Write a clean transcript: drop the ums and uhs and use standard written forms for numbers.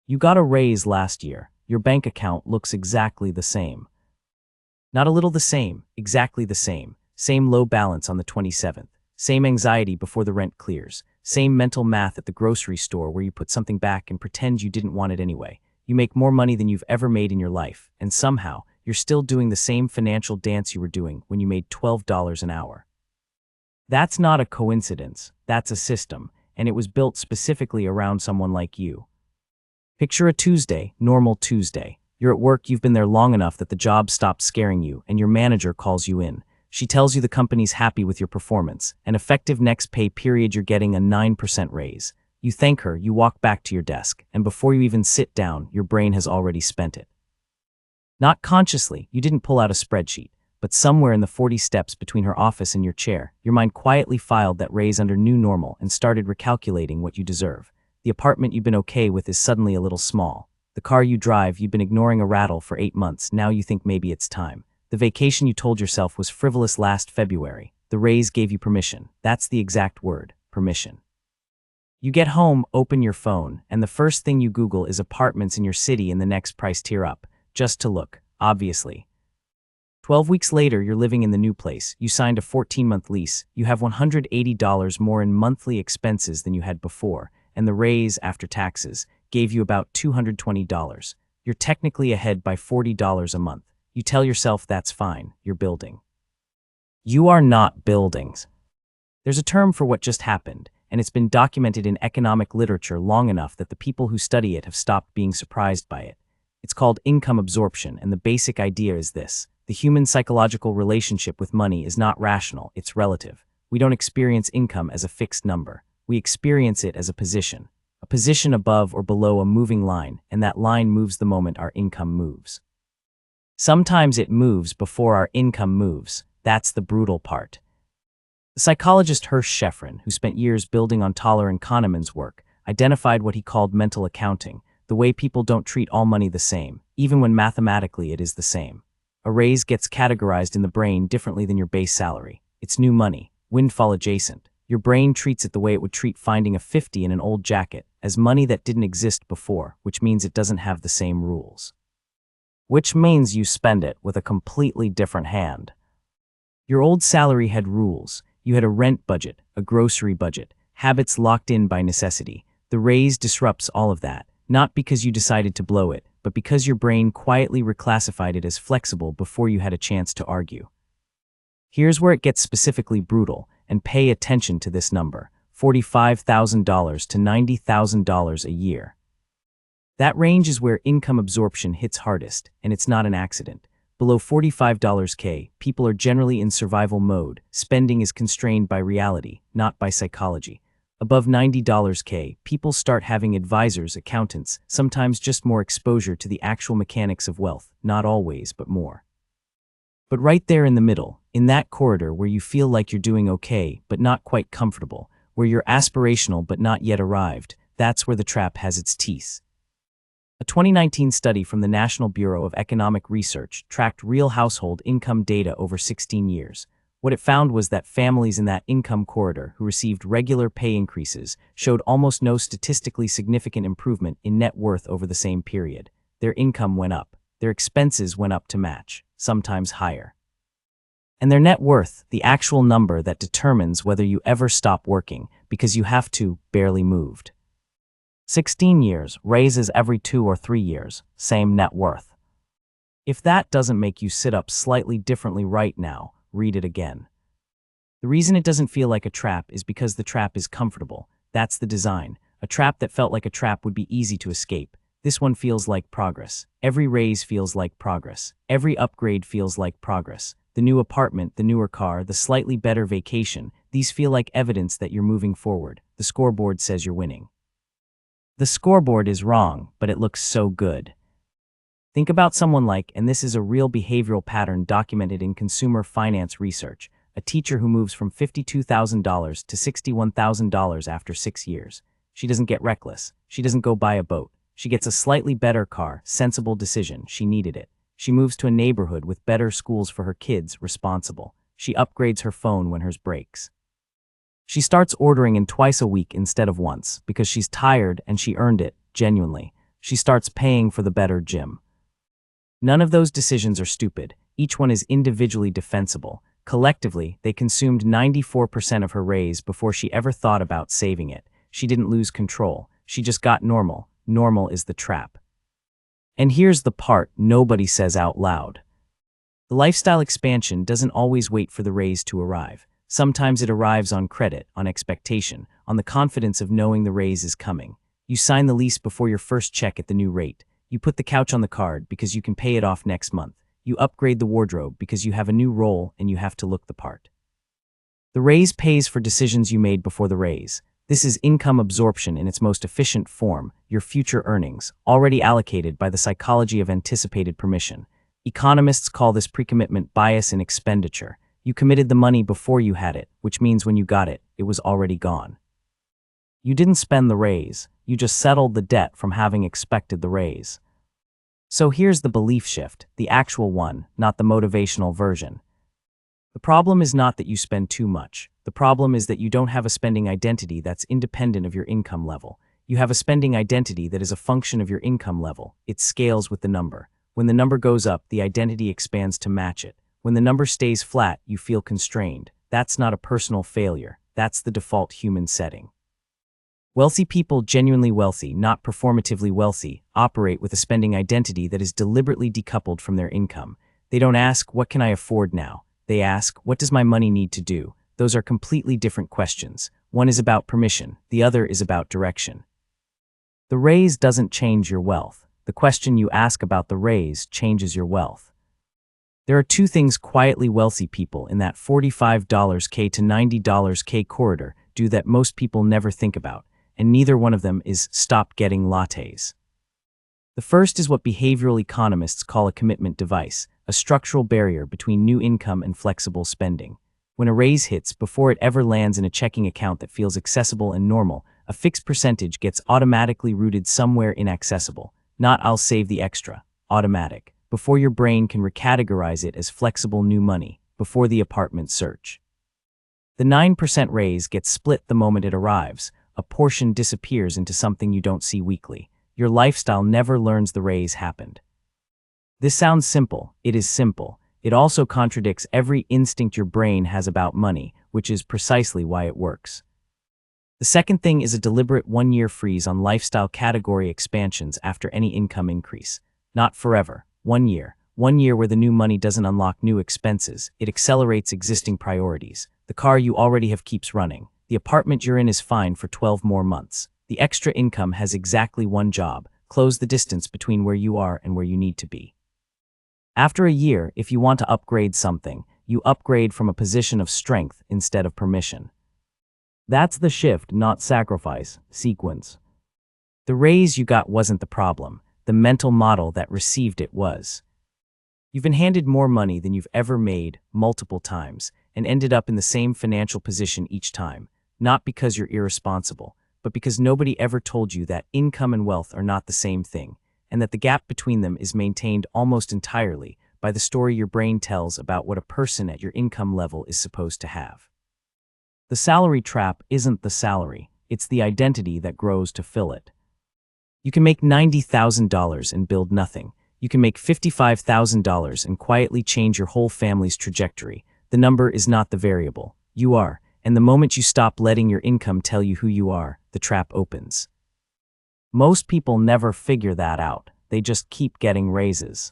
You got a raise last year. Your bank account looks exactly the same. Not a little the same, exactly the same. Same low balance on the 27th. Same anxiety before the rent clears. Same mental math at the grocery store where you put something back and pretend you didn't want it anyway. You make more money than you've ever made in your life, and somehow, you're still doing the same financial dance you were doing when you made $12 an hour. That's not a coincidence, that's a system, and it was built specifically around someone like you. Picture a Tuesday, normal Tuesday. You're at work, you've been there long enough that the job stops scaring you, and your manager calls you in. She tells you the company's happy with your performance, and effective next pay period you're getting a 9% raise. You thank her, you walk back to your desk, and before you even sit down, your brain has already spent it. Not consciously, you didn't pull out a spreadsheet, but somewhere in the 40 steps between her office and your chair, your mind quietly filed that raise under new normal and started recalculating what you deserve. The apartment you've been okay with is suddenly a little small. The car you drive, you've been ignoring a rattle for 8 months, now you think maybe it's time. The vacation you told yourself was frivolous last February. The raise gave you permission. That's the exact word, permission. You get home, open your phone, and the first thing you Google is apartments in your city in the next price tier up. Just to look, obviously. 12 weeks later, you're living in the new place. You signed a 14-month lease. You have $180 more in monthly expenses than you had before, and the raise, after taxes, gave you about $220. You're technically ahead by $40 a month. You tell yourself that's fine, you're building. You are not buildings. There's a term for what just happened, and it's been documented in economic literature long enough that the people who study it have stopped being surprised by it. It's called income absorption, and the basic idea is this. The human psychological relationship with money is not rational, it's relative. We don't experience income as a fixed number. We experience it as a position above or below a moving line, and that line moves the moment our income moves. Sometimes it moves before our income moves. That's the brutal part. The psychologist Hersh Shefrin, who spent years building on Thaler and Kahneman's work, identified what he called mental accounting, the way people don't treat all money the same, even when mathematically it is the same. A raise gets categorized in the brain differently than your base salary. It's new money, windfall adjacent. Your brain treats it the way it would treat finding a 50 in an old jacket, as money that didn't exist before, which means it doesn't have the same rules. Which means you spend it with a completely different hand. Your old salary had rules. You had a rent budget, a grocery budget, habits locked in by necessity. The raise disrupts all of that. Not because you decided to blow it, but because your brain quietly reclassified it as flexible before you had a chance to argue. Here's where it gets specifically brutal, and pay attention to this number: $45,000 to $90,000 a year. That range is where income absorption hits hardest, and it's not an accident. Below $45K, people are generally in survival mode. Spending is constrained by reality, not by psychology. Above $90K, people start having advisors, accountants, sometimes just more exposure to the actual mechanics of wealth, not always, but more. But right there in the middle, in that corridor where you feel like you're doing okay, but not quite comfortable, where you're aspirational but not yet arrived, that's where the trap has its teeth. A 2019 study from the National Bureau of Economic Research tracked real household income data over 16 years. What it found was that families in that income corridor who received regular pay increases showed almost no statistically significant improvement in net worth over the same period. Their income went up. Their expenses went up to match, sometimes higher. And their net worth, the actual number that determines whether you ever stop working because you have to, barely moved. 16 years, raises every 2 or 3 years, same net worth. If that doesn't make you sit up slightly differently right now, read it again. The reason it doesn't feel like a trap is because the trap is comfortable. That's the design. A trap that felt like a trap would be easy to escape. This one feels like progress. Every raise feels like progress. Every upgrade feels like progress. The new apartment, the newer car, the slightly better vacation, these feel like evidence that you're moving forward. The scoreboard says you're winning. The scoreboard is wrong, but it looks so good. Think about someone like, and this is a real behavioral pattern documented in consumer finance research, a teacher who moves from $52,000 to $61,000 after 6 years. She doesn't get reckless. She doesn't go buy a boat. She gets a slightly better car, sensible decision, she needed it. She moves to a neighborhood with better schools for her kids, responsible. She upgrades her phone when hers breaks. She starts ordering in twice a week instead of once, because she's tired and she earned it, genuinely. She starts paying for the better gym. None of those decisions are stupid. Each one is individually defensible. Collectively, they consumed 94% of her raise before she ever thought about saving it. She didn't lose control. She just got normal. Normal is the trap. And here's the part nobody says out loud. The lifestyle expansion doesn't always wait for the raise to arrive. Sometimes it arrives on credit, on expectation, on the confidence of knowing the raise is coming. You sign the lease before your first check at the new rate. You put the couch on the card because you can pay it off next month. You upgrade the wardrobe because you have a new role and you have to look the part. The raise pays for decisions you made before the raise. This is income absorption in its most efficient form, your future earnings, already allocated by the psychology of anticipated permission. Economists call this pre-commitment bias in expenditure. You committed the money before you had it, which means when you got it, it was already gone. You didn't spend the raise, you just settled the debt from having expected the raise. So here's the belief shift, the actual one, not the motivational version. The problem is not that you spend too much. The problem is that you don't have a spending identity that's independent of your income level. You have a spending identity that is a function of your income level. It scales with the number. When the number goes up, the identity expands to match it. When the number stays flat, you feel constrained. That's not a personal failure. That's the default human setting. Wealthy people, genuinely wealthy, not performatively wealthy, operate with a spending identity that is deliberately decoupled from their income. They don't ask, what can I afford now? They ask, what does my money need to do? Those are completely different questions. One is about permission, the other is about direction. The raise doesn't change your wealth. The question you ask about the raise changes your wealth. There are two things quietly wealthy people in that $45K to $90K corridor do that most people never think about, and neither one of them is stop getting lattes. The first is what behavioral economists call a commitment device, a structural barrier between new income and flexible spending. When a raise hits, before it ever lands in a checking account that feels accessible and normal, a fixed percentage gets automatically routed somewhere inaccessible. Not I'll save the extra, automatic, before your brain can recategorize it as flexible new money, before the apartment search. The 9% raise gets split the moment it arrives. A portion disappears into something you don't see weekly. Your lifestyle never learns the raise happened. This sounds simple. It is simple. It also contradicts every instinct your brain has about money, which is precisely why it works. The second thing is a deliberate one-year freeze on lifestyle category expansions after any income increase. Not forever. 1 year. 1 year where the new money doesn't unlock new expenses. It accelerates existing priorities. The car you already have keeps running. The apartment you're in is fine for 12 more months. The extra income has exactly one job: close the distance between where you are and where you need to be. After a year, if you want to upgrade something, you upgrade from a position of strength instead of permission. That's the shift, not sacrifice, sequence. The raise you got wasn't the problem. The mental model that received it was. You've been handed more money than you've ever made, multiple times, and ended up in the same financial position each time, not because you're irresponsible, but because nobody ever told you that income and wealth are not the same thing, and that the gap between them is maintained almost entirely by the story your brain tells about what a person at your income level is supposed to have. The salary trap isn't the salary, it's the identity that grows to fill it. You can make $90,000 and build nothing. You can make $55,000 and quietly change your whole family's trajectory. The number is not the variable. You are, and the moment you stop letting your income tell you who you are, the trap opens. Most people never figure that out. They just keep getting raises.